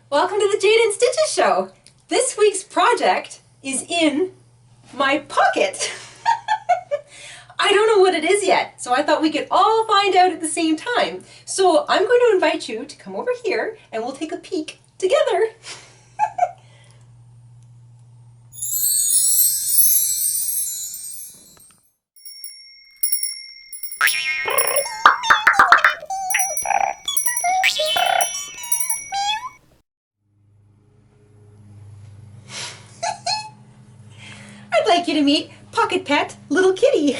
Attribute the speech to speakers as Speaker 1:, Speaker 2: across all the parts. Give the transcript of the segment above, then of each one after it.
Speaker 1: Welcome to the Jayda InStitches show. This week's project is in my pocket. I don't know what it is yet, so I thought we could all find out at the same time. So I'm going to invite you to come over here and we'll take a peek together. I'd like you to meet Pocket Pet Little Kitty.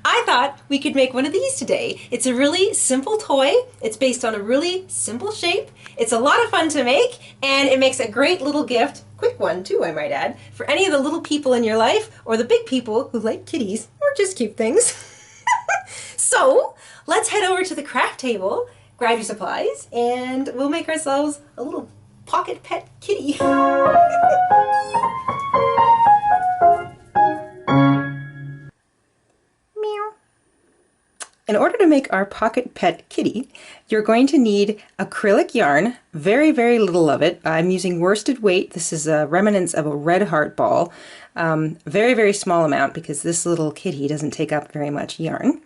Speaker 1: I thought we could make one of these today. It's a really simple toy. It's based on a really simple shape. It's a lot of fun to make, and it makes a great little gift, quick one too, I might add, for any of the little people in your life or the big people who like kitties or just cute things. So let's head over to the craft table, grab your supplies, and we'll make ourselves a little pocket pet kitty. In order to make our pocket pet kitty, you're going to need acrylic yarn, very, very little of it. I'm using worsted weight. This is a remnants of a red heart ball. Very, very small amount because this little kitty doesn't take up very much yarn.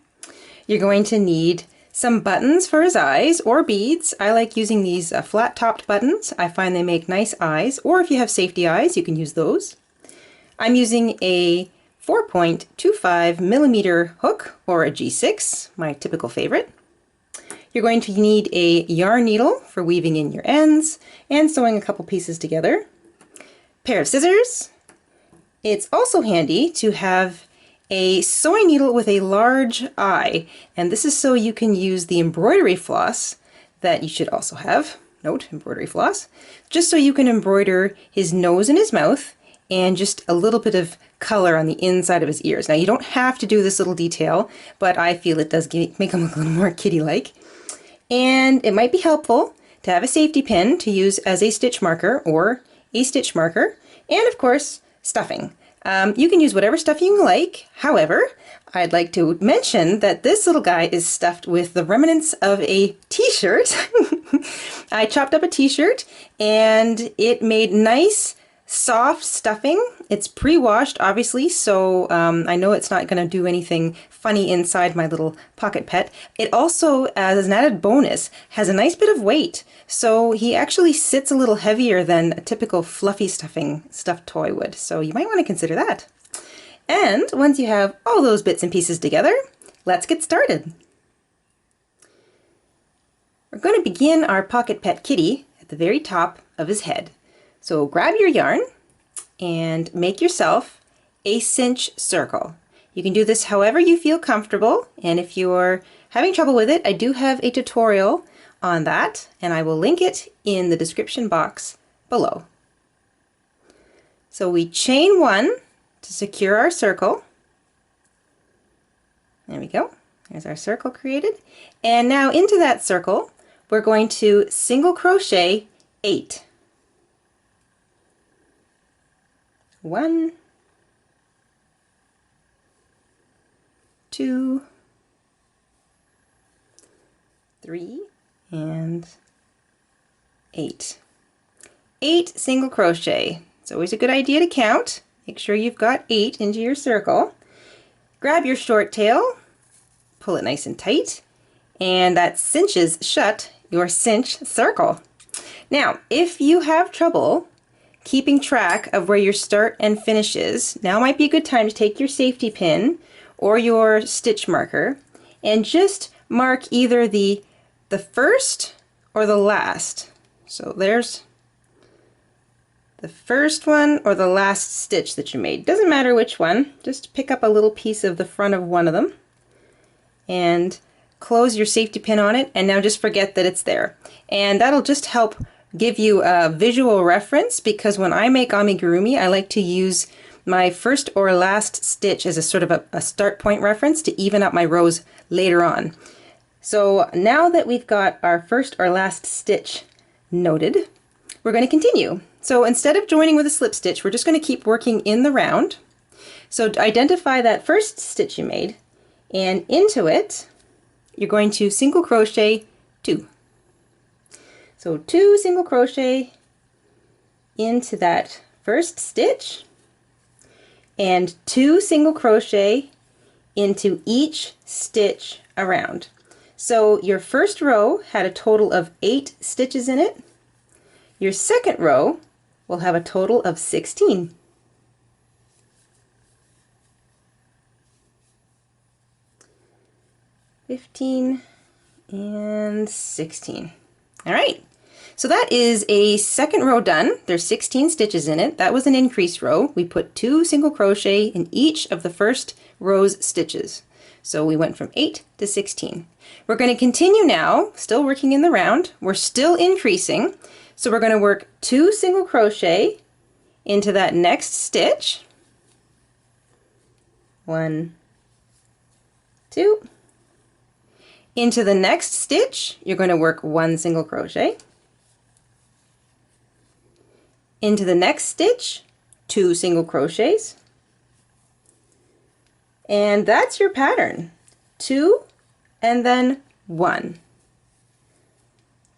Speaker 1: You're going to need some buttons for his eyes or beads. I like using these flat-topped buttons. I find they make nice eyes, or if you have safety eyes, you can use those. I'm using a 4.25 millimeter hook, or a G6, my typical favorite. You're going to need a yarn needle for weaving in your ends and sewing a couple pieces together. Pair of scissors. It's also handy to have a sewing needle with a large eye, and this is so you can use the embroidery floss that you should also have. Note, embroidery floss. Just so you can embroider his nose and his mouth, and just a little bit of color on the inside of his ears. Now you don't have to do this little detail, but I feel it does make him look a little more kitty-like. And it might be helpful to have a safety pin to use as a stitch marker or a stitch marker, and of course stuffing. You can use whatever stuffing you like. However, I'd like to mention that this little guy is stuffed with the remnants of a t-shirt. I chopped up a t-shirt and it made nice soft stuffing. It's pre-washed obviously, so I know it's not going to do anything funny inside my little pocket pet. It also, as an added bonus, has a nice bit of weight, so he actually sits a little heavier than a typical fluffy stuffed toy would, so you might want to consider that. And once you have all those bits and pieces together, let's get started. We're going to begin our pocket pet kitty at the very top of his head. So grab your yarn and make yourself a cinch circle. You can do this however you feel comfortable, and if you're having trouble with it, I do have a tutorial on that, and I will link it in the description box below. So we chain one to secure our circle. There we go. There's our circle created. And now into that circle, we're going to single crochet 8. 1, 2, 3, and 8. 8 single crochet. It's always a good idea to count. Make sure you've got 8 into your circle. Grab your short tail, pull it nice and tight, and that cinches shut your cinch circle. Now, if you have trouble keeping track of where your start and finish is, now might be a good time to take your safety pin or your stitch marker and just mark either the first or the last. So there's the first one or the last stitch that you made. Doesn't matter which one, just pick up a little piece of the front of one of them and close your safety pin on it, and now just forget that it's there. And that'll just help give you a visual reference, because when I make amigurumi, I like to use my first or last stitch as a sort of a start point reference to even up my rows later on. So now that we've got our first or last stitch noted, we're going to continue. So instead of joining with a slip stitch, we're just going to keep working in the round. So to identify that first stitch you made, and into it, you're going to single crochet 2. So 2 single crochet into that first stitch and 2 single crochet into each stitch around. So your first row had a total of 8 stitches in it. Your second row will have a total of 16. And 16. All right, so that is a second row done. There's 16 stitches in it. That was an increased row. We put 2 single crochet in each of the first row's stitches. So we went from 8 to 16. We're going to continue now, still working in the round. We're still increasing. So we're going to work 2 single crochet into that next stitch. 1, 2. Into the next stitch, you're going to work 1 single crochet. Into the next stitch, 2 single crochets. And that's your pattern. 2 and then 1.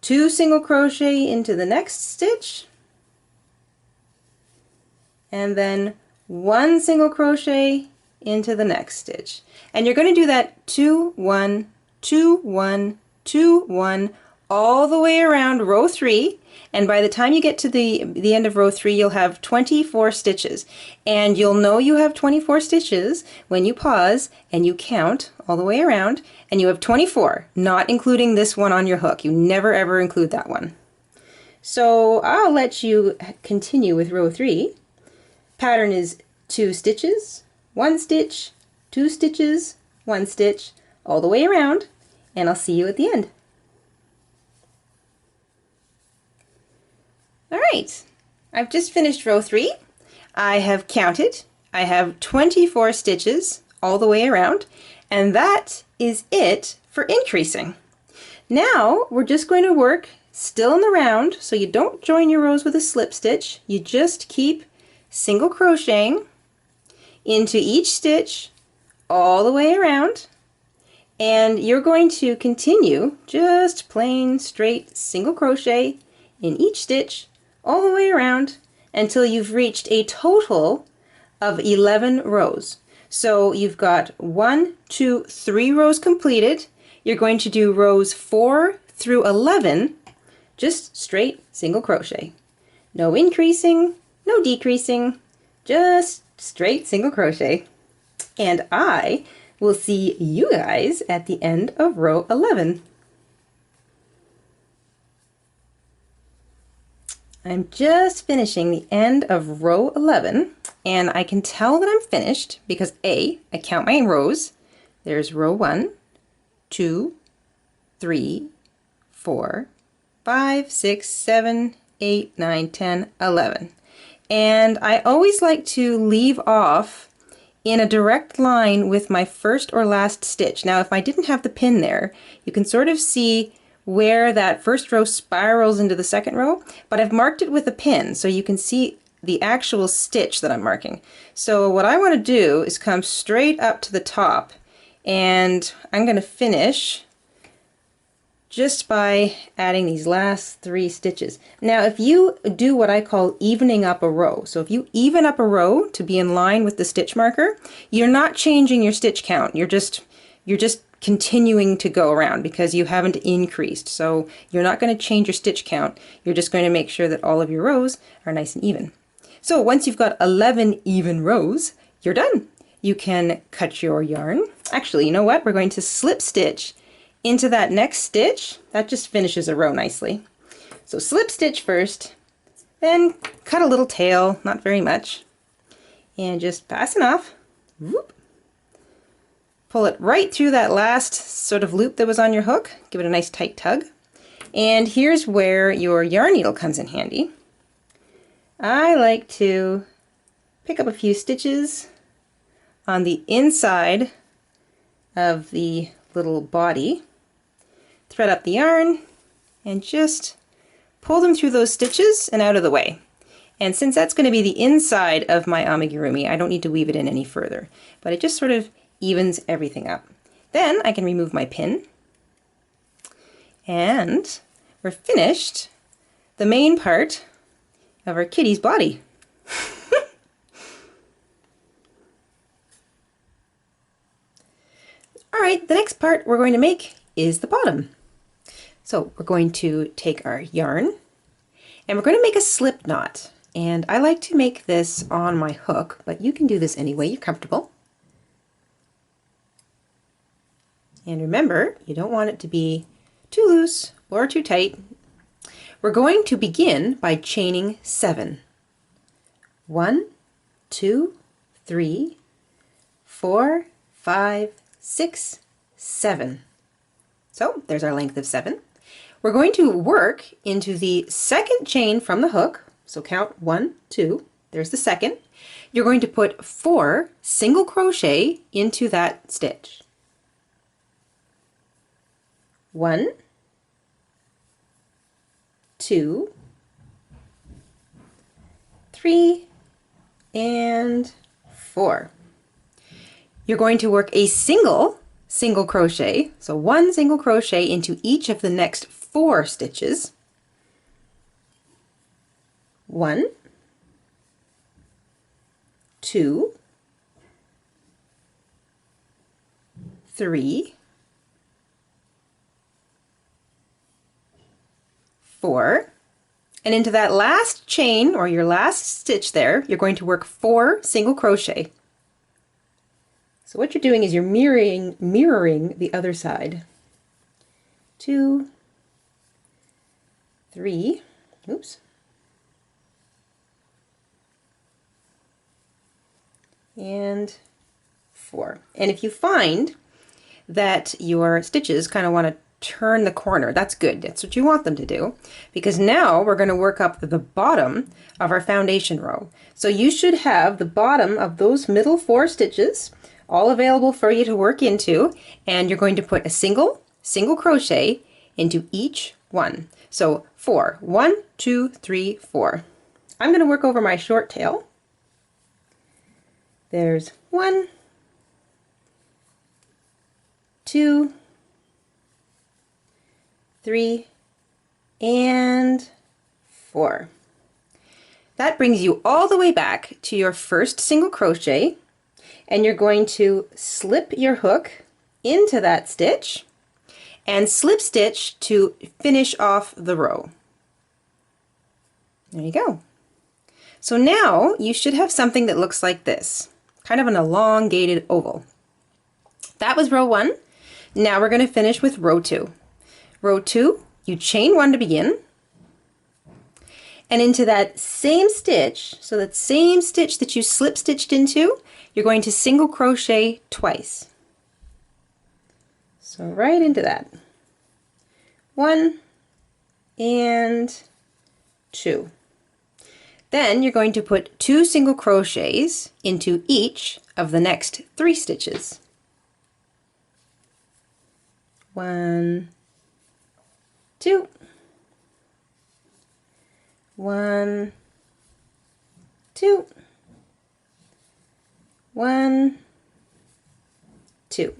Speaker 1: 2 single crochet into the next stitch. And then 1 single crochet into the next stitch. And you're going to do that 2, 1, 2, 1, 2, 1, all the way around row 3, and by the time you get to the end of row 3 you'll have 24 stitches. And you'll know you have 24 stitches when you pause and you count all the way around, and you have 24, not including this one on your hook. You never ever include that one. So I'll let you continue with row 3. Pattern is 2 stitches, 1 stitch, 2 stitches, 1 stitch, all the way around, and I'll see you at the end. All right, I've just finished row 3. I have counted. I have 24 stitches all the way around, and that is it for increasing. Now we're just going to work still in the round, so you don't join your rows with a slip stitch. You just keep single crocheting into each stitch all the way around. And you're going to continue just plain straight single crochet in each stitch all the way around until you've reached a total of 11 rows. So you've got 1, 2, 3 rows completed. You're going to do rows 4 through 11 just straight single crochet. No increasing, no decreasing, just straight single crochet. And I will see you guys at the end of row 11. I'm just finishing the end of row 11, and I can tell that I'm finished because I count my rows. There's row 1, 2, 3, 4, 5, 6, 7, 8, 9, 10, 11. And I always like to leave off in a direct line with my first or last stitch. Now if I didn't have the pin there, you can sort of see where that first row spirals into the second row, but I've marked it with a pin so you can see the actual stitch that I'm marking. So what I want to do is come straight up to the top, and I'm going to finish just by adding these last 3 stitches. Now if you do what I call evening up a row, so if you even up a row to be in line with the stitch marker, you're not changing your stitch count. You're just continuing to go around because you haven't increased. So you're not going to change your stitch count. You're just going to make sure that all of your rows are nice and even. So once you've got 11 even rows, you're done. You can cut your yarn. Actually, you know what? We're going to slip stitch into that next stitch. That just finishes a row nicely. So slip stitch first, then cut a little tail, not very much, and just fasten off. Whoop. Pull it right through that last sort of loop that was on your hook. Give it a nice tight tug. And here's where your yarn needle comes in handy. I like to pick up a few stitches on the inside of the little body, thread up the yarn, and just pull them through those stitches and out of the way. And since that's going to be the inside of my amigurumi, I don't need to weave it in any further, but it just sort of evens everything up. Then I can remove my pin, and we're finished the main part of our kitty's body. All right, the next part we're going to make is the bottom. So we're going to take our yarn and we're going to make a slip knot. And I like to make this on my hook, but you can do this any way you're comfortable. And remember, you don't want it to be too loose or too tight. We're going to begin by chaining 7. 1, 2, 3, 4, 5, 6, 7. So there's our length of 7. We're going to work into the second chain from the hook. So count 1, 2, there's the second. You're going to put 4 single crochet into that stitch. 1, 2, 3, and 4. You're going to work a single crochet, so 1 single crochet into each of the next 4 stitches. 1, 2, 3, 4, and into that last chain or your last stitch there, you're going to work 4 single crochet. So what you're doing is you're mirroring the other side. 2, 3, oops, and 4. And if you find that your stitches kind of want to turn the corner, that's good. That's what you want them to do, because now we're going to work up the bottom of our foundation row. So you should have the bottom of those middle 4 stitches all available for you to work into, and you're going to put a single crochet into each one. So 4, 1, 2, 3, 4. I'm going to work over my short tail. There's 1, 2, 3, and 4. That brings you all the way back to your first single crochet, and you're going to slip your hook into that stitch and slip stitch to finish off the row. There you go. So now you should have something that looks like this, kind of an elongated oval. That was row 1. Now we're going to finish with row 2. Row 2, you chain 1 to begin, and into that same stitch, so that same stitch that you slip stitched into, you're going to single crochet twice. So right into that. 1 and 2. Then you're going to put 2 single crochets into each of the next 3 stitches. 1, 2, 1, 2, 1, 2.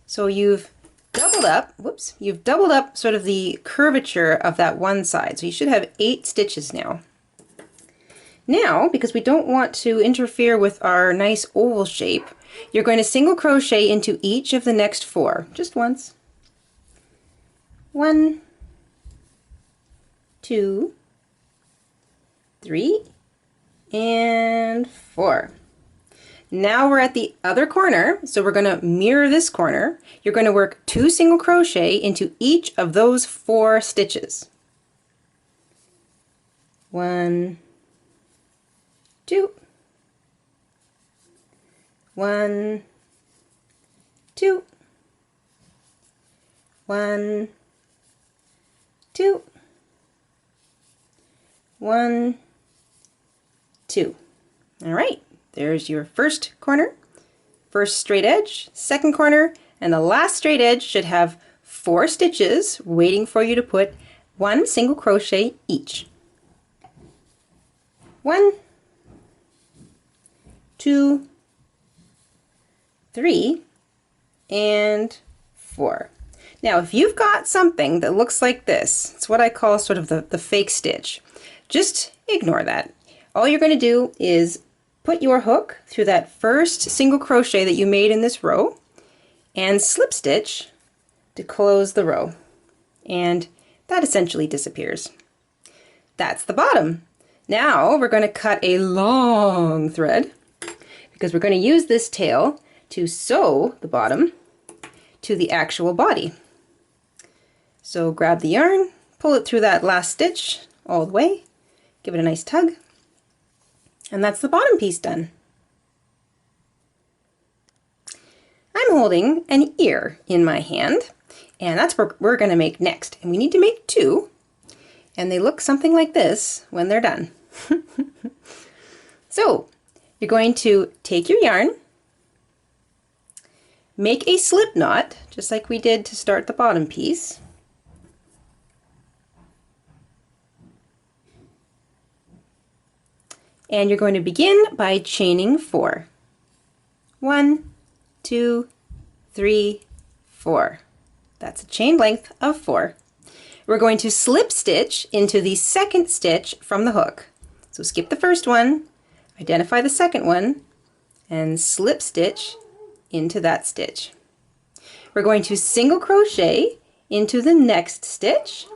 Speaker 1: So you've doubled up, you've doubled up sort of the curvature of that one side. So you should have 8 stitches now. Now, because we don't want to interfere with our nice oval shape, you're going to single crochet into each of the next 4, just once. 1, 2, 3, and 4. Now we're at the other corner, so we're going to mirror this corner. You're going to work 2 single crochet into each of those 4 stitches. 1, 2, 1, 2, 1, 2, 1, 2. All right, there's your first corner, first straight edge, second corner, and the last straight edge should have 4 stitches waiting for you to put 1 single crochet each. 1, 2, 3, and 4. Now, if you've got something that looks like this, it's what I call sort of the fake stitch, just ignore that. All you're going to do is put your hook through that first single crochet that you made in this row and slip stitch to close the row. And that essentially disappears. That's the bottom. Now we're going to cut a long thread because we're going to use this tail to sew the bottom to the actual body. So grab the yarn, pull it through that last stitch all the way, give it a nice tug, and that's the bottom piece done. I'm holding an ear in my hand, and that's what we're going to make next. And we need to make two, and they look something like this when they're done. So you're going to take your yarn, make a slip knot, just like we did to start the bottom piece. And you're going to begin by chaining 4. 1, 2, 3, 4. That's a chain length of 4. We're going to slip stitch into the second stitch from the hook. So skip the first one, identify the second one, and slip stitch into that stitch. We're going to single crochet into the next stitch,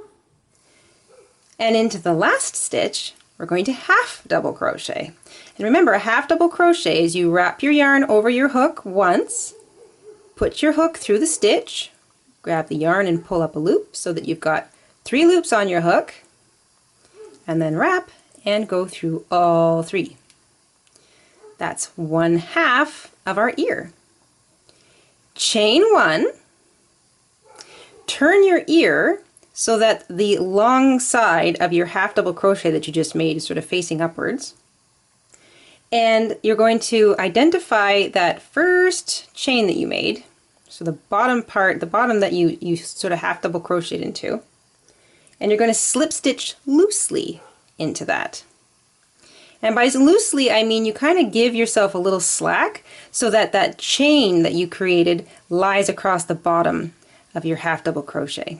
Speaker 1: and into the last stitch we're going to half double crochet. And remember, a half double crochet is you wrap your yarn over your hook once, put your hook through the stitch, grab the yarn and pull up a loop so that you've got 3 loops on your hook, and then wrap and go through all 3. That's 1/2 of our ear. Chain 1, turn your ear so that the long side of your half double crochet that you just made is sort of facing upwards. And you're going to identify that first chain that you made, so the bottom part, the bottom that you sort of half double crocheted into, and you're going to slip stitch loosely into that. And by loosely, I mean you kind of give yourself a little slack so that that chain that you created lies across the bottom of your half double crochet.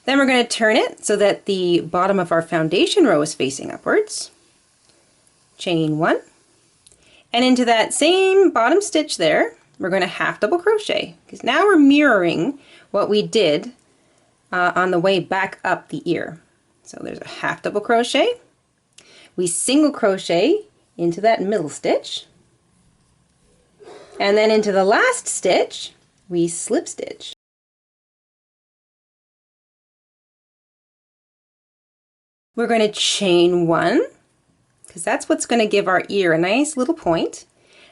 Speaker 1: Then we're going to turn it so that the bottom of our foundation row is facing upwards. Chain 1, and into that same bottom stitch there, we're going to half double crochet, because now we're mirroring what we did on the way back up the ear. So there's a half double crochet, we single crochet into that middle stitch, and then into the last stitch we slip stitch. We're going to chain 1, because that's what's going to give our ear a nice little point.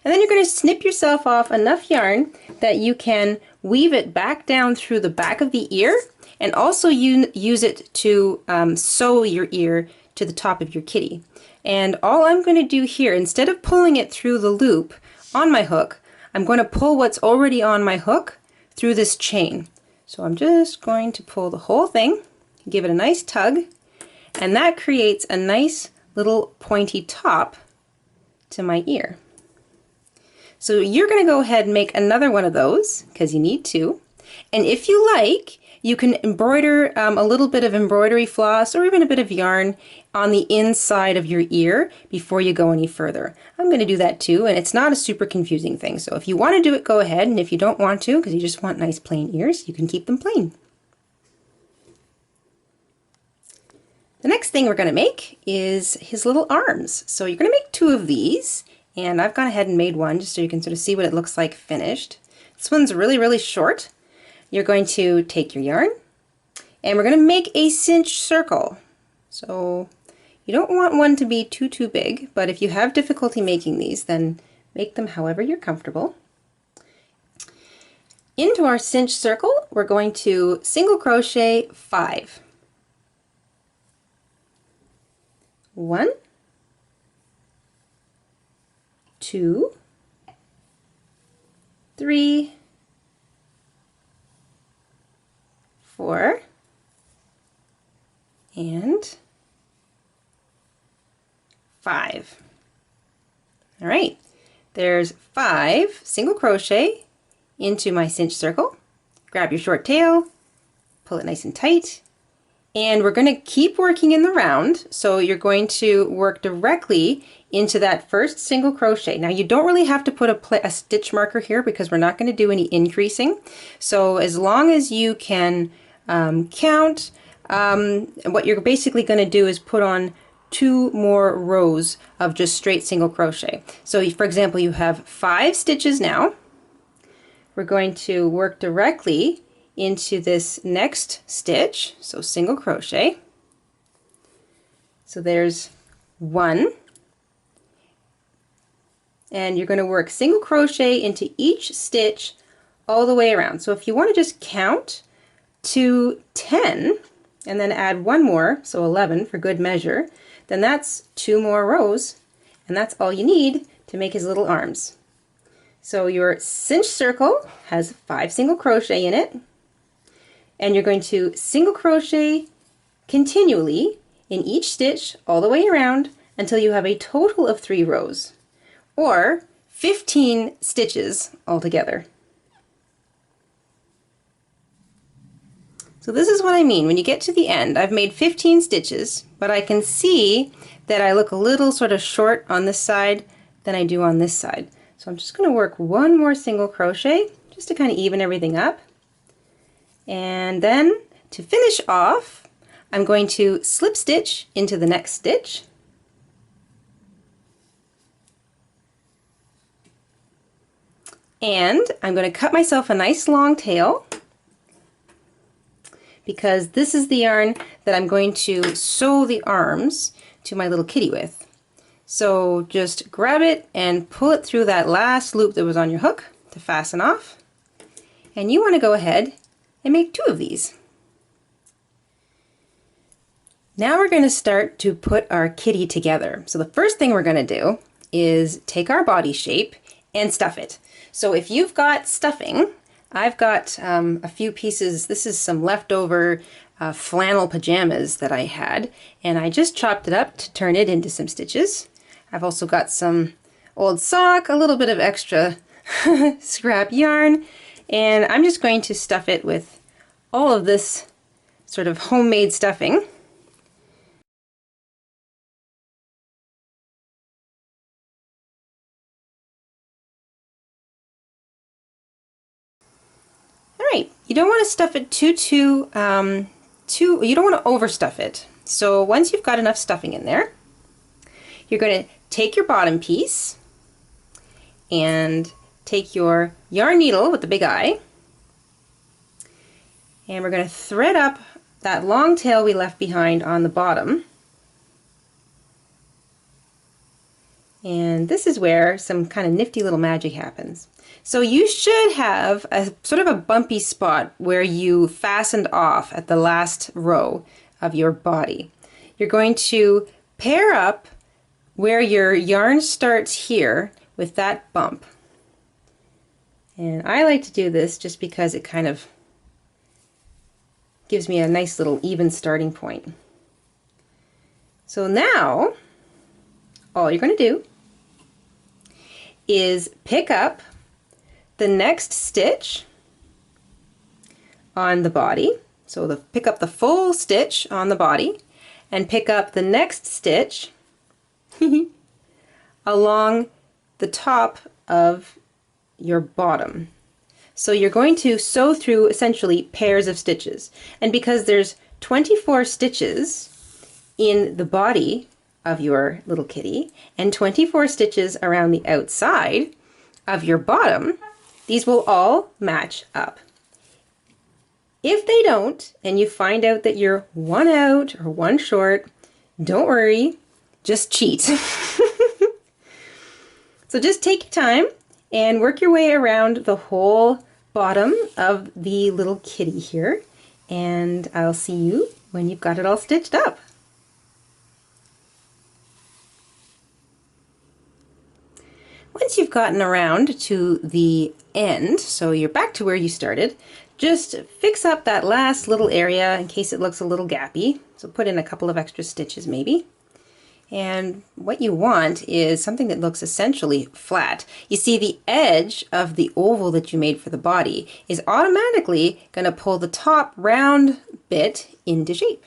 Speaker 1: And then you're going to snip yourself off enough yarn that you can weave it back down through the back of the ear, and also use it to sew your ear to the top of your kitty. And all I'm going to do here, instead of pulling it through the loop on my hook, I'm going to pull what's already on my hook through this chain. So I'm just going to pull the whole thing, give it a nice tug, and that creates a nice little pointy top to my ear. So you're going to go ahead and make another one of those, because you need to. And if you like, you can embroider a little bit of embroidery floss or even a bit of yarn on the inside of your ear before you go any further. I'm going to do that too, and it's not a super confusing thing. So if you want to do it, go ahead, and if you don't want to, because you just want nice plain ears, you can keep them plain. The next thing we're going to make is his little arms. So you're going to make 2 of these, and I've gone ahead and made one just so you can sort of see what it looks like finished. This one's really, really short. You're going to take your yarn, and we're going to make a cinch circle. So you don't want one to be too big, but if you have difficulty making these, then make them however you're comfortable. Into our cinch circle, we're going to single crochet 5. 1, 2, 3, 4, and 5. All right, there's 5 single crochet into my cinch circle. grab your short tail, pull it nice and tight, and we're going to keep working in the round. So you're going to work directly into that first single crochet. Now you don't really have to put a stitch marker here because we're not going to do any increasing. So as long as you can count, what you're basically going to do is put on 2 more rows of just straight single crochet. So for example, you have 5 stitches now. We're going to work directly into this next stitch, so single crochet. So there's 1, and you're going to work single crochet into each stitch all the way around. So if you want to just count to 10 and then add 1 more, so 11 for good measure, then that's 2 more rows, and that's all you need to make his little arms. So your cinch circle has 5 single crochet in it, and you're going to single crochet continually in each stitch all the way around until you have a total of 3 rows, or 15 stitches altogether. So this is what I mean. When you get to the end, I've made 15 stitches, but I can see that I look a little sort of short on this side than I do on this side. So I'm just going to work 1 more single crochet just to kind of even everything up. And then to finish off, I'm going to slip stitch into the next stitch. And I'm going to cut myself a nice long tail, because this is the yarn that I'm going to sew the arms to my little kitty with. So just grab it and pull it through that last loop that was on your hook to fasten off. And you want to go ahead and make 2 of these. Now we're going to start to put our kitty together. So the first thing we're going to do is take our body shape and stuff it. So if you've got stuffing, I've got a few pieces. This is some leftover flannel pajamas that I had, and I just chopped it up to turn it into some stitches. I've also got some old sock, a little bit of extra scrap yarn, and I'm just going to stuff it with all of this sort of homemade stuffing. Alright, you don't want to stuff it you don't want to overstuff it. So once you've got enough stuffing in there, you're going to take your bottom piece and take your yarn needle with the big eye, and we're going to thread up that long tail we left behind on the bottom. And this is where some kind of nifty little magic happens. So you should have a sort of a bumpy spot where you fastened off at the last row of your body. You're going to pair up where your yarn starts here with that bump. And I like to do this just because it kind of gives me a nice little even starting point. So now all you're going to do is pick up the next stitch on the body. So pick up the full stitch on the body and pick up the next stitch along the top of your bottom. So you're going to sew through essentially pairs of stitches. And because there's 24 stitches in the body of your little kitty and 24 stitches around the outside of your bottom, these will all match up. If they don't, and you find out that you're 1 out or 1 short, don't worry, just cheat. So just take your time and work your way around the whole bottom of the little kitty here, and I'll see you when you've got it all stitched up. Once you've gotten around to the end, so you're back to where you started, just fix up that last little area in case it looks a little gappy. So put in a couple of extra stitches maybe. And what you want is something that looks essentially flat. You see, the edge of the oval that you made for the body is automatically going to pull the top round bit into shape.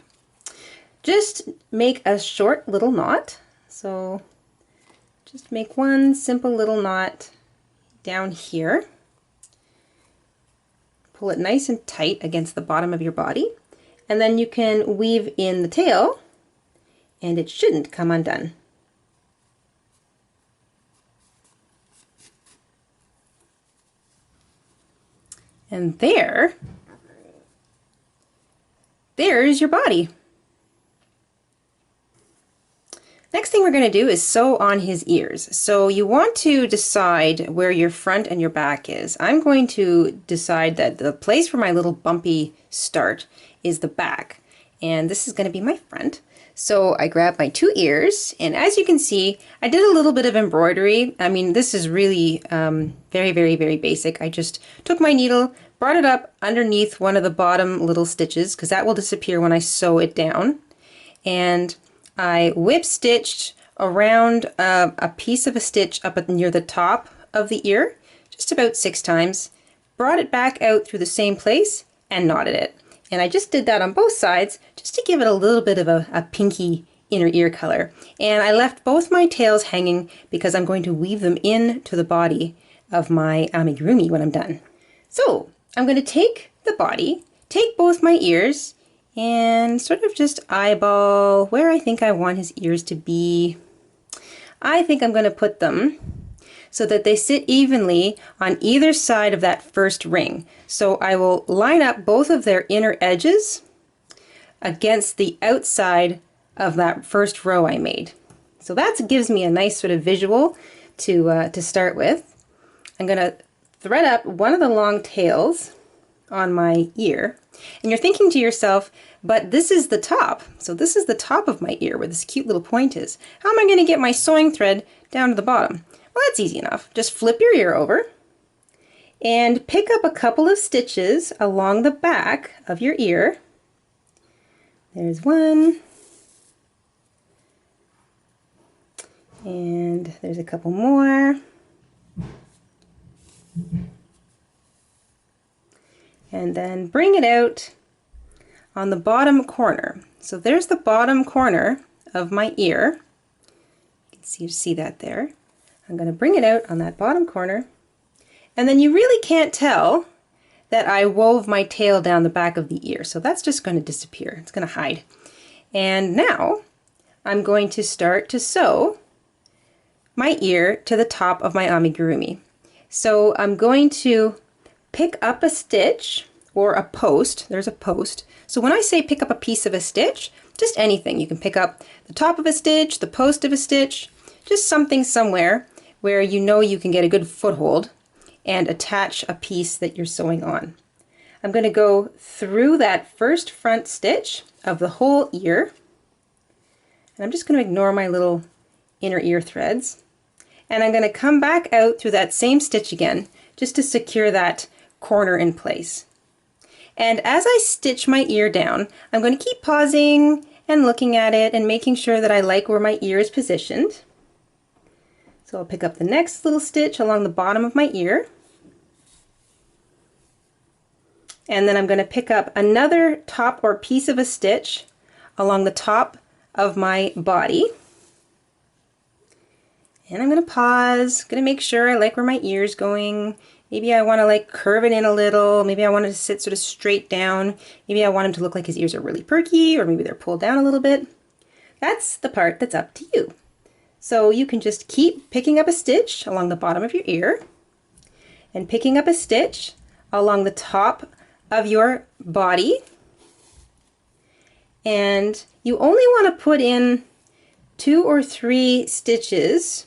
Speaker 1: Just make a short little knot. So just make one simple little knot down here. Pull it nice and tight against the bottom of your body, and then you can weave in the tail, and it shouldn't come undone. And there's your body. Next thing we're going to do is sew on his ears. So you want to decide where your front and your back is. I'm going to decide that the place for my little bumpy start is the back, and this is going to be my front. So I grabbed my 2 ears, and as you can see, I did a little bit of embroidery. I mean, this is really very, very, very basic. I just took my needle, brought it up underneath one of the bottom little stitches, because that will disappear when I sew it down, and I whip stitched around a piece of a stitch up near the top of the ear, just about 6 times, brought it back out through the same place, and knotted it. And I just did that on both sides just to give it a little bit of a pinky inner ear color. And I left both my tails hanging because I'm going to weave them into the body of my amigurumi when I'm done. So I'm going to take the body, take both my ears, and sort of just eyeball where I think I want his ears to be. I think I'm going to put them so that they sit evenly on either side of that first ring. So I will line up both of their inner edges against the outside of that first row I made. So that gives me a nice sort of visual to start with. I'm going to thread up one of the long tails on my ear. And you're thinking to yourself, but this is the top. So this is the top of my ear where this cute little point is. How am I going to get my sewing thread down to the bottom? Well, that's easy enough. Just flip your ear over and pick up a couple of stitches along the back of your ear. There's one. And there's a couple more. And then bring it out on the bottom corner. So there's the bottom corner of my ear. You can see that there. I'm going to bring it out on that bottom corner. And then you really can't tell that I wove my tail down the back of the ear. So that's just going to disappear. It's going to hide. And now I'm going to start to sew my ear to the top of my amigurumi. So I'm going to pick up a stitch or a post. There's a post. So when I say pick up a piece of a stitch, just anything. You can pick up the top of a stitch, the post of a stitch, just something somewhere where you know you can get a good foothold and attach a piece that you're sewing on. I'm going to go through that first front stitch of the whole ear, and I'm just going to ignore my little inner ear threads, and I'm going to come back out through that same stitch again just to secure that corner in place. And as I stitch my ear down, I'm going to keep pausing and looking at it and making sure that I like where my ear is positioned. So I'll pick up the next little stitch along the bottom of my ear. And then I'm going to pick up another top or piece of a stitch along the top of my body. And I'm going to pause, going to make sure I like where my ear is going. Maybe I want to like curve it in a little. Maybe I want it to sit sort of straight down. Maybe I want him to look like his ears are really perky, or maybe they're pulled down a little bit. That's the part that's up to you. So you can just keep picking up a stitch along the bottom of your ear and picking up a stitch along the top of your body. And you only want to put in 2 or 3 stitches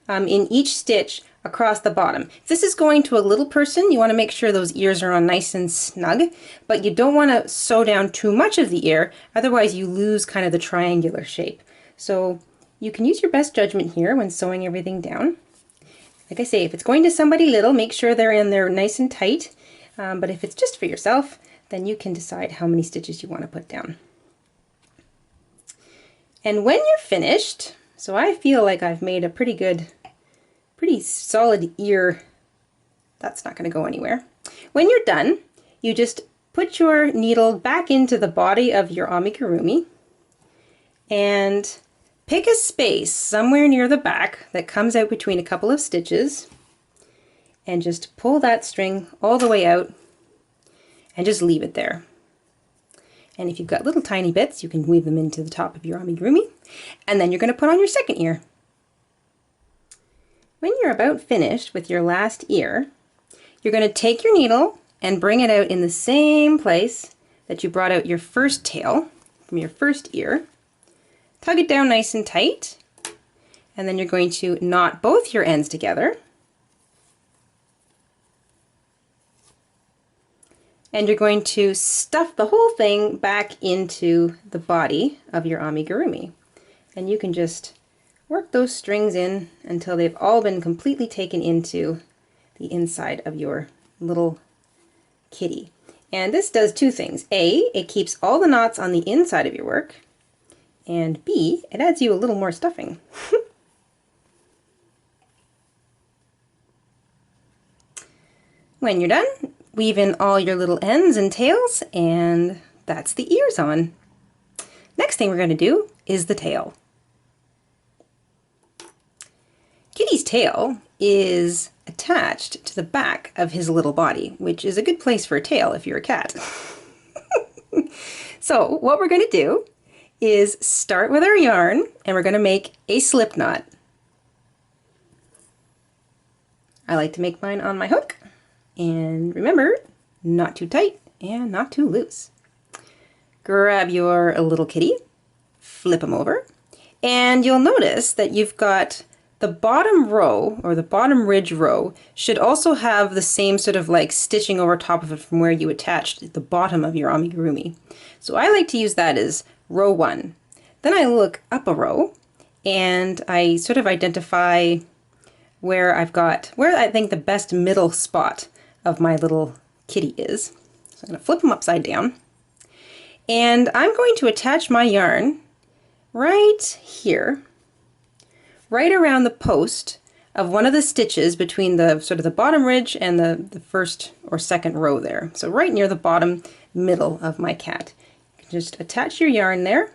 Speaker 1: in each stitch across the bottom. If this is going to a little person, you want to make sure those ears are on nice and snug, but you don't want to sew down too much of the ear, otherwise you lose kind of the triangular shape. So you can use your best judgment here when sewing everything down. Like I say, if it's going to somebody little, make sure they're in there nice and tight, but if it's just for yourself, then you can decide how many stitches you want to put down. And when you're finished, so I feel like I've made a pretty solid ear. That's not going to go anywhere. When you're done, you just put your needle back into the body of your amigurumi and pick a space somewhere near the back that comes out between a couple of stitches and just pull that string all the way out and just leave it there. And if you've got little tiny bits, you can weave them into the top of your amigurumi, and then you're going to put on your second ear. When you're about finished with your last ear, you're going to take your needle and bring it out in the same place that you brought out your first tail from your first ear. Tug it down nice and tight, and then you're going to knot both your ends together. And you're going to stuff the whole thing back into the body of your amigurumi. And you can just work those strings in until they've all been completely taken into the inside of your little kitty. And this does two things. A, it keeps all the knots on the inside of your work. And B, it adds you a little more stuffing. When you're done, weave in all your little ends and tails, and that's the ears on. Next thing we're going to do is the tail. Kitty's tail is attached to the back of his little body, which is a good place for a tail if you're a cat. So what we're going to do is start with our yarn, and we're going to make a slip knot. I like to make mine on my hook, and remember, not too tight and not too loose. Grab your little kitty, flip him over, and you'll notice that you've got the bottom row, or the bottom ridge row, should also have the same sort of like stitching over top of it from where you attached the bottom of your amigurumi. So I like to use that as row 1. Then I look up a row and I sort of identify where I think the best middle spot of my little kitty is. So I'm going to flip them upside down, and I'm going to attach my yarn right here, right around the post of one of the stitches between the sort of the bottom ridge and the first or second row there. So right near the bottom middle of my cat. You can just attach your yarn there.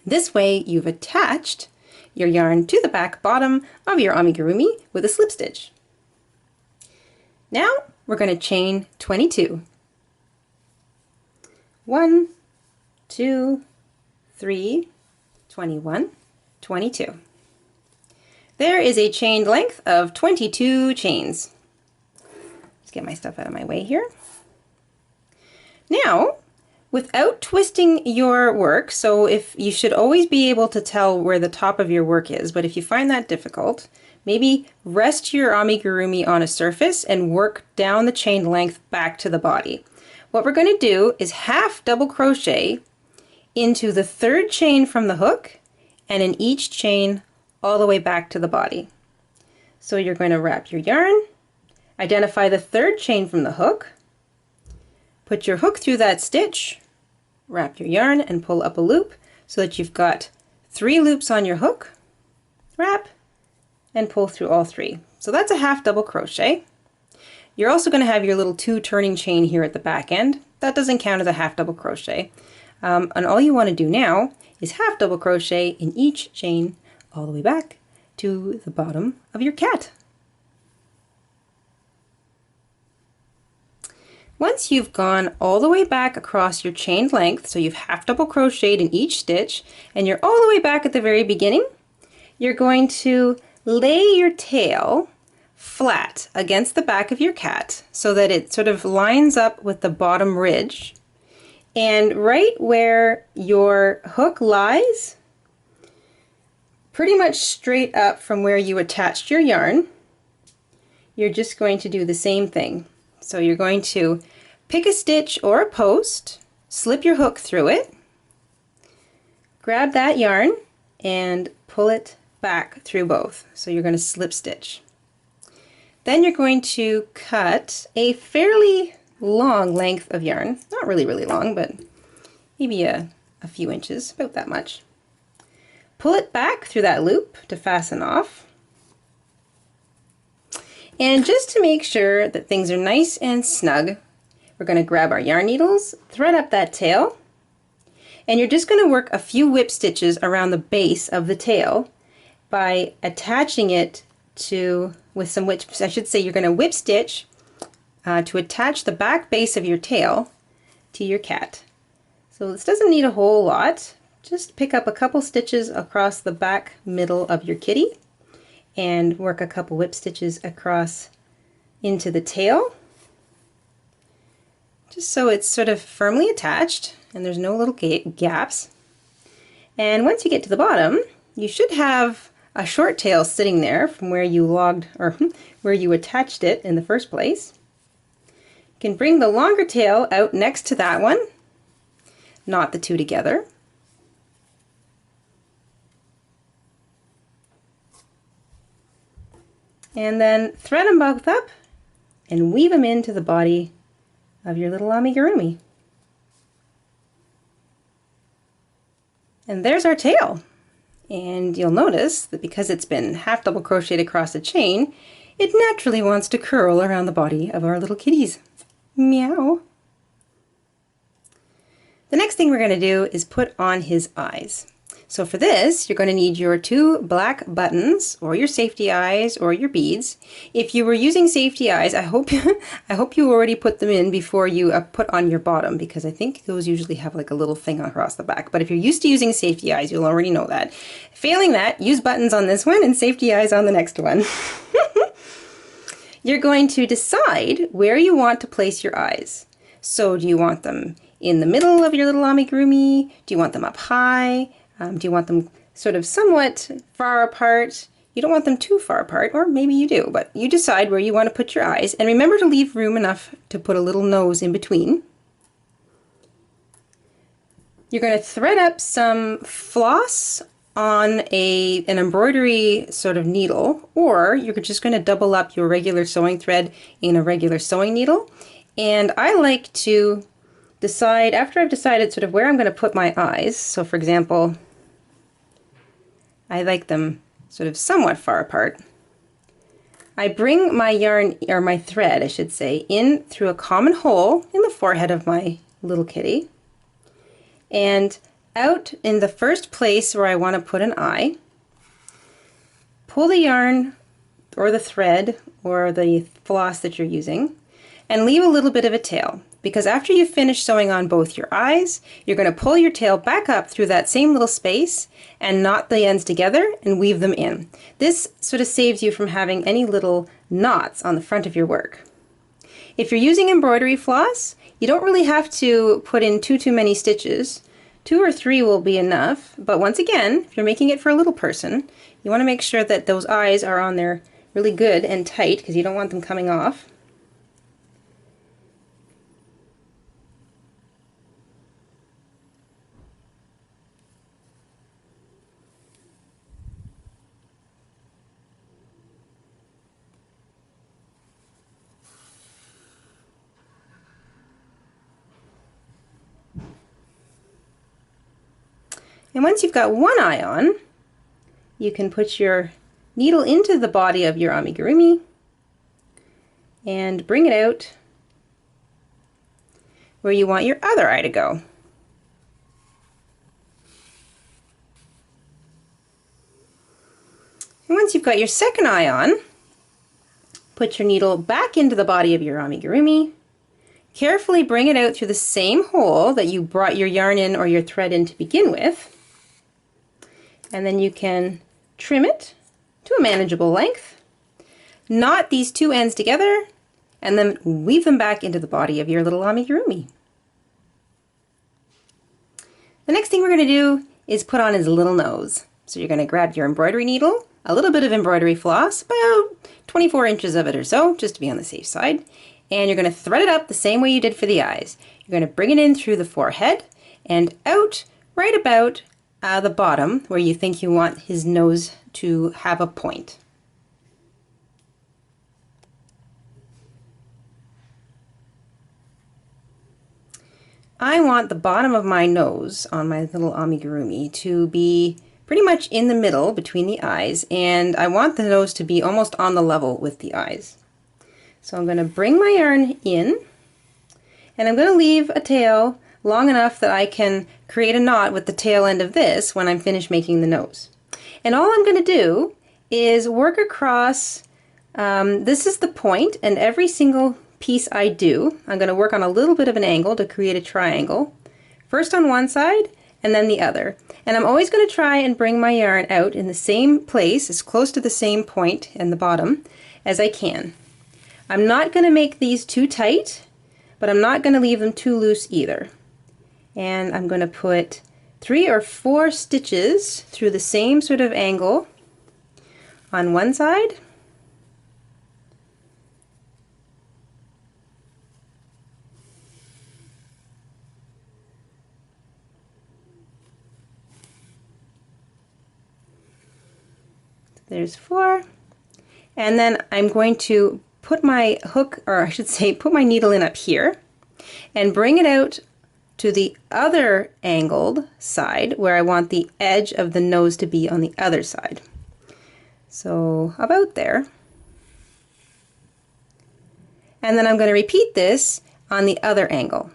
Speaker 1: This way you've attached your yarn to the back bottom of your amigurumi with a slip stitch. Now we're going to chain 22. 1, 2, 3, 21, 22. There is a chained length of 22 chains. Let's get my stuff out of my way here. Now, without twisting your work, so if you should always be able to tell where the top of your work is, but if you find that difficult, maybe rest your amigurumi on a surface and work down the chain length back to the body. What we're going to do is half double crochet into the third chain from the hook and in each chain all the way back to the body. So you're going to wrap your yarn, identify the third chain from the hook, put your hook through that stitch, wrap your yarn and pull up a loop so that you've got 3 loops on your hook, wrap, and pull through all 3. So that's a half double crochet. You're also going to have your little 2 turning chain here at the back end. That doesn't count as a half double crochet. And all you want to do now is half double crochet in each chain all the way back to the bottom of your cat. Once you've gone all the way back across your chained length, so you've half double crocheted in each stitch, and you're all the way back at the very beginning, you're going to lay your tail flat against the back of your cat so that it sort of lines up with the bottom ridge. And right where your hook lies, pretty much straight up from where you attached your yarn, you're just going to do the same thing. So you're going to pick a stitch or a post, slip your hook through it, grab that yarn and pull it back through both. So you're going to slip stitch. Then you're going to cut a fairly long length of yarn, not really long, but maybe a few inches, about that much. pull it back through that loop to fasten off. And just to make sure that things are nice and snug, we're going to grab our yarn needles, thread up that tail, and you're just going to work a few whip stitches around the base of the tail by attaching it to, with some whip, I should say you're going to whip stitch to attach the back base of your tail to your cat. So this doesn't need a whole lot. Just pick up a couple stitches across the back middle of your kitty and work a couple whip stitches across into the tail, just so it's sort of firmly attached and there's no little gaps. And once you get to the bottom, you should have a short tail sitting there from where you logged, or where you attached it in the first place. You can bring the longer tail out next to that one, knot the two together. And then thread them both up and weave them into the body of your little amigurumi. And there's our tail. And you'll notice that because it's been half double crocheted across a chain, it naturally wants to curl around the body of our little kitties. Meow. The next thing we're going to do is put on his eyes. So for this, you're going to need your 2 black buttons, or your safety eyes, or your beads. If you were using safety eyes, I hope you already put them in before you put on your bottom, because I think those usually have like a little thing across the back. But if you're used to using safety eyes, you'll already know that. Failing that, use buttons on this one and safety eyes on the next one. You're going to decide where you want to place your eyes. So do you want them in the middle of your little amigurumi? Do you want them up high? Do you want them sort of somewhat far apart? You don't want them too far apart, or maybe you do, but you decide where you want to put your eyes, and remember to leave room enough to put a little nose in between. You're going to thread up some floss on an embroidery sort of needle, or you're just going to double up your regular sewing thread in a regular sewing needle. And I like to decide, after I've decided sort of where I'm going to put my eyes, so for example, I like them sort of somewhat far apart, I bring my yarn, or my thread I should say, in through a common hole in the forehead of my little kitty, and out in the first place where I want to put an eye, pull the yarn or the thread or the floss that you're using, and leave a little bit of a tail. Because after you finish sewing on both your eyes, you're going to pull your tail back up through that same little space and knot the ends together and weave them in. This sort of saves you from having any little knots on the front of your work. If you're using embroidery floss, you don't really have to put in too many stitches. 2 or 3 will be enough, but once again, if you're making it for a little person, you want to make sure that those eyes are on there really good and tight, because you don't want them coming off. And once you've got one eye on, you can put your needle into the body of your amigurumi and bring it out where you want your other eye to go. And once you've got your second eye on, put your needle back into the body of your amigurumi. Carefully bring it out through the same hole that you brought your yarn in or your thread in to begin with. And then you can trim it to a manageable length, knot these 2 ends together, and then weave them back into the body of your little amigurumi. The next thing we're going to do is put on his little nose. So you're going to grab your embroidery needle, a little bit of embroidery floss, about 24 inches of it or so, just to be on the safe side, and you're going to thread it up the same way you did for the eyes. You're going to bring it in through the forehead and out right about the bottom where you think you want his nose to have a point. I want the bottom of my nose on my little amigurumi to be pretty much in the middle between the eyes, and I want the nose to be almost on the level with the eyes. So I'm going to bring my yarn in, and I'm going to leave a tail long enough that I can create a knot with the tail end of this when I'm finished making the nose. And all I'm going to do is work across, this is the point, and every single piece I do, I'm going to work on a little bit of an angle to create a triangle. First on one side and then the other. And I'm always going to try and bring my yarn out in the same place, as close to the same point in the bottom as I can. I'm not going to make these too tight, but I'm not going to leave them too loose either. And I'm going to put 3 or 4 stitches through the same sort of angle on one side, there's 4, and then I'm going to put my hook, or I should say put my needle in up here and bring it out to the other angled side where I want the edge of the nose to be on the other side. So about there. And then I'm going to repeat this on the other angle.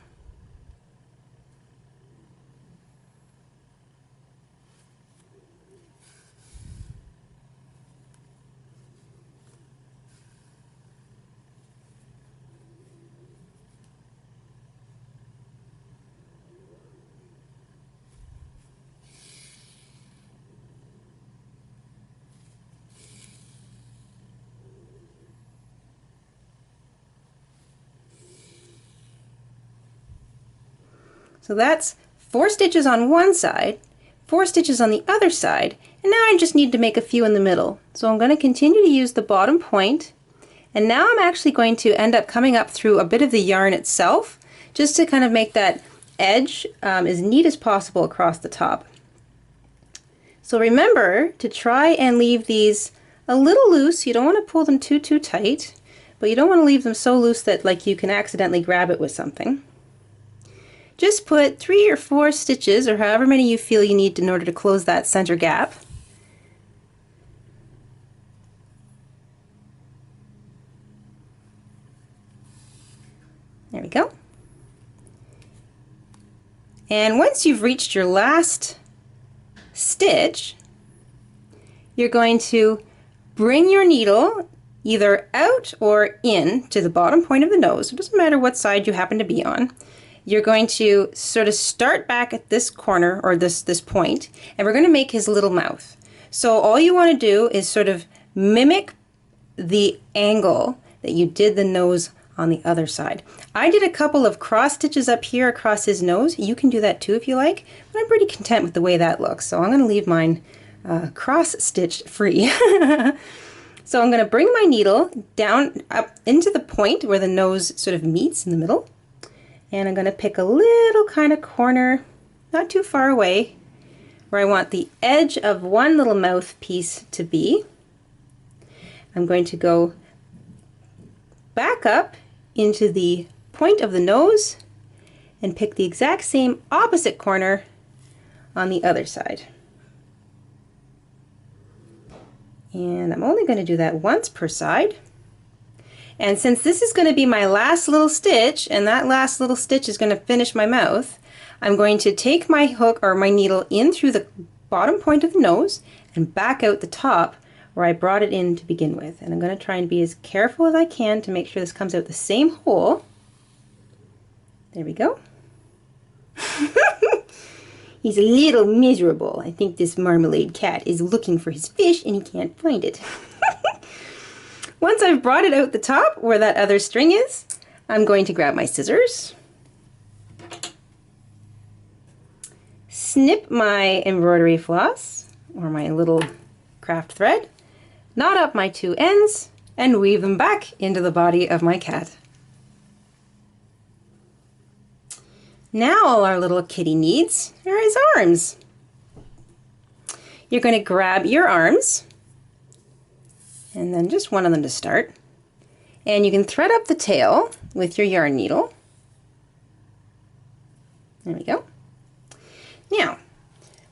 Speaker 1: So that's 4 stitches on one side, 4 stitches on the other side, and now I just need to make a few in the middle. So I'm going to continue to use the bottom point, and now I'm actually going to end up coming up through a bit of the yarn itself, just to kind of make that edge as neat as possible across the top. So remember to try and leave these a little loose. You don't want to pull them too tight, but you don't want to leave them so loose that like you can accidentally grab it with something. Just put 3 or 4 stitches, or however many you feel you need in order to close that center gap. There we go. And once you've reached your last stitch, you're going to bring your needle either out or in to the bottom point of the nose. It doesn't matter what side you happen to be on. You're going to sort of start back at this corner, or this point, and we're going to make his little mouth. So all you want to do is sort of mimic the angle that you did the nose on the other side. I did a couple of cross stitches up here across his nose. You can do that too if you like, but I'm pretty content with the way that looks, so I'm going to leave mine cross stitched free. So I'm going to bring my needle down up into the point where the nose sort of meets in the middle. And I'm going to pick a little kind of corner, not too far away, where I want the edge of one little mouth piece to be. I'm going to go back up into the point of the nose and pick the exact same opposite corner on the other side. And I'm only going to do that once per side. And since this is going to be my last little stitch, and that last little stitch is going to finish my mouth, I'm going to take my hook or my needle in through the bottom point of the nose and back out the top where I brought it in to begin with. And I'm going to try and be as careful as I can to make sure this comes out the same hole. There we go. He's a little miserable. I think this marmalade cat is looking for his fish and he can't find it. Once I've brought it out the top where that other string is, I'm going to grab my scissors, snip my embroidery floss, or my little craft thread, knot up my 2 ends, and weave them back into the body of my cat. Now all our little kitty needs are his arms. You're going to grab your arms, and then just one of them to start. And you can thread up the tail with your yarn needle. There we go. Now,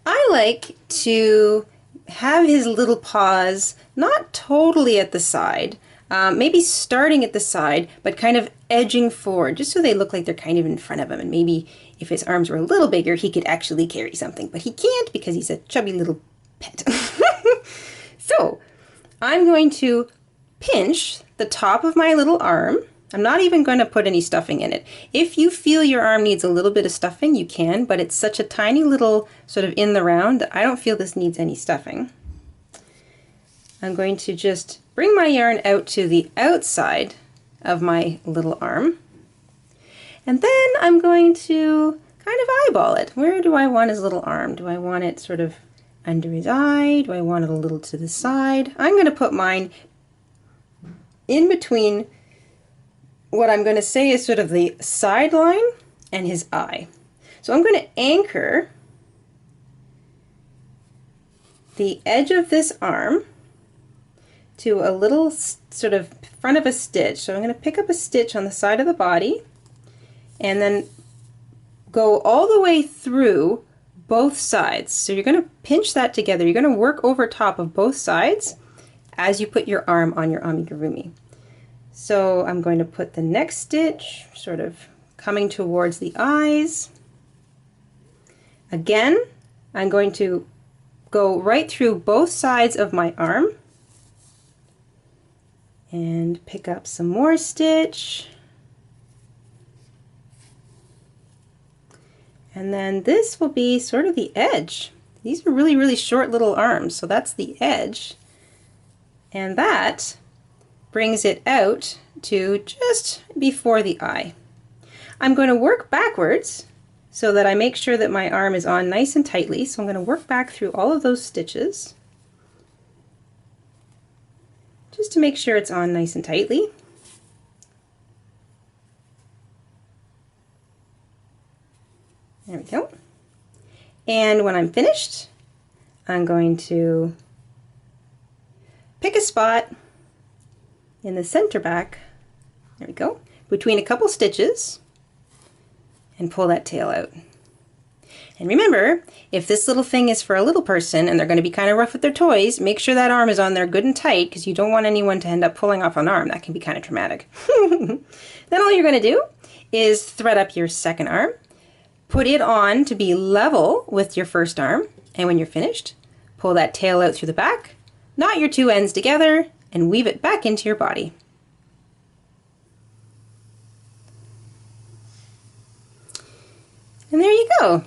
Speaker 1: I like to have his little paws not totally at the side, maybe starting at the side, but kind of edging forward, just so they look like they're kind of in front of him. And maybe if his arms were a little bigger, he could actually carry something, but he can't because he's a chubby little pet. So I'm going to pinch the top of my little arm. I'm not even going to put any stuffing in it. If you feel your arm needs a little bit of stuffing, you can, but it's such a tiny little sort of in the round that I don't feel this needs any stuffing. I'm going to just bring my yarn out to the outside of my little arm. And then I'm going to kind of eyeball it. Where do I want his little arm? Do I want it sort of under his eye? Do I want it a little to the side? I'm going to put mine in between what I'm going to say is sort of the sideline and his eye. So I'm going to anchor the edge of this arm to a little sort of front of a stitch. So I'm going to pick up a stitch on the side of the body and then go all the way through both sides. So you're going to pinch that together. You're going to work over top of both sides as you put your arm on your amigurumi. So I'm going to put the next stitch sort of coming towards the eyes. Again, I'm going to go right through both sides of my arm and pick up some more stitch. And then this will be sort of the edge. These are really, really short little arms, so that's the edge. And that brings it out to just before the eye. I'm going to work backwards so that I make sure that my arm is on nice and tightly. So I'm going to work back through all of those stitches just to make sure it's on nice and tightly. There we go. And when I'm finished, I'm going to pick a spot in the center back, there we go, between a couple stitches and pull that tail out. And remember, if this little thing is for a little person and they're going to be kind of rough with their toys, make sure that arm is on there good and tight because you don't want anyone to end up pulling off an arm. That can be kind of traumatic. Then all you're going to do is thread up your second arm, put it on to be level with your first arm, and when you're finished, pull that tail out through the back, knot your two ends together, and weave it back into your body. And there you go.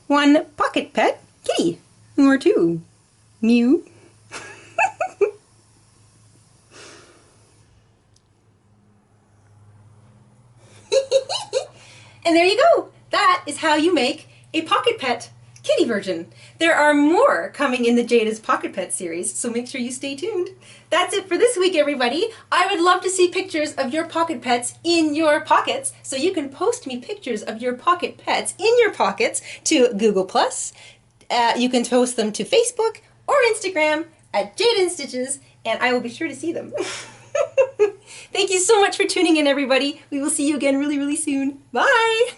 Speaker 1: One pocket pet kitty, or two. Mew. And there you go. That is how you make a pocket pet kitty version. There are more coming in the Jayda's Pocket Pet series, so make sure you stay tuned. That's it for this week, everybody. I would love to see pictures of your pocket pets in your pockets, so you can post me pictures of your pocket pets in your pockets to Google+. You can post them to Facebook or Instagram at Jayda InStitches, and I will be sure to see them. Thank you so much for tuning in, everybody. We will see you again really, really soon. Bye!